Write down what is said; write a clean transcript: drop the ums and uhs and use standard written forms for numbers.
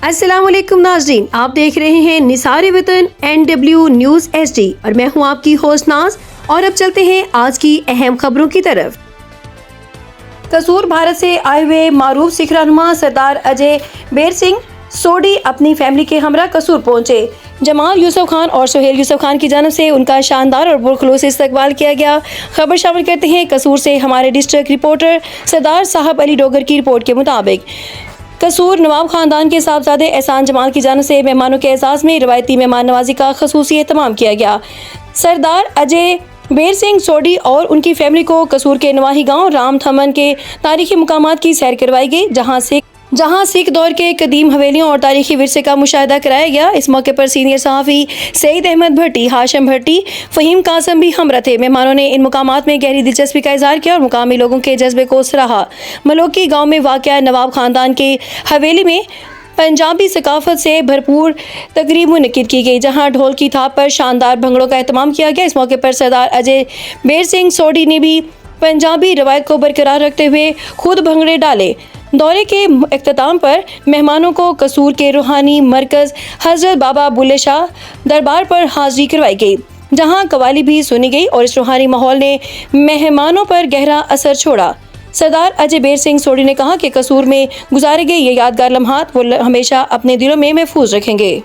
अस्सलाम वालेकुम नाज़रीन, आप देख रहे हैं निसार वतन NW न्यूज़ HD और मैं हूं आपकी होस्ट नाज। और अब चलते हैं आज की अहम खबरों की तरफ। कसूर भारत से आए हुए मारूफ सिख रहनुमा सरदार अजय बेर सिंह सोडी अपनी फैमिली के हमरा कसूर पहुंचे। जमाल यूसुफ खान और सुहेल यूसुफ खान की जानब से उनका शानदार और पुरखलूस इस्तकबाल किया गया। खबर शामिल करते हैं कसूर से हमारे डिस्ट्रिक्ट रिपोर्टर सरदार साहब अली डोगर की रिपोर्ट के मुताबिक कसूर नवाब खानदान के साहबजादे एहसान जमाल की जानब से मेहमानों के एजाज़ में रवायती मेहमान नवाजी का खसूसी एहतमाम किया गया। सरदार अजय बेर सिंह सोडी और उनकी फैमिली को कसूर के नवाही गांव राम थमन के तारीखी मुकामात की सैर करवाई गई, जहां सिख दौर के कदीम हवेलियों और तारीखी विरसे का मुशाहिदा कराया गया। इस मौके पर सीनियर सहाफ़ी सईद अहमद भट्टी, हाशिम भट्टी, फ़हीम कासम भी हमरा थे। मेहमानों ने इन मुकामात में गहरी दिलचस्पी का इज़हार किया और मुकामी लोगों के जज्बे को सराहा। मलोकी गाँव में वाक़या नवाब खानदान के हवेली में पंजाबी सकाफत से भरपूर तकरीब मुनक्किद की गई, जहां ढोल की थाप पर शानदार भंगड़ों का एहतमाम किया गया। इस मौके पर सरदार अजय बेर सिंह सोडी ने भी पंजाबी रवायत को बरकरार रखते हुए खुद भंगड़े डाले। दौरे के इख्तिताम पर मेहमानों को कसूर के रूहानी मरकज़ हज़रत बाबा बुल्ले शाह दरबार पर हाज़िरी करवाई गई, जहां कवाली भी सुनी गई और इस रूहानी माहौल ने मेहमानों पर गहरा असर छोड़ा। सरदार अजय बेर सिंह सोडी ने कहा कि कसूर में गुजारे गए ये यादगार लम्हात वो हमेशा अपने दिलों में महफूज रखेंगे।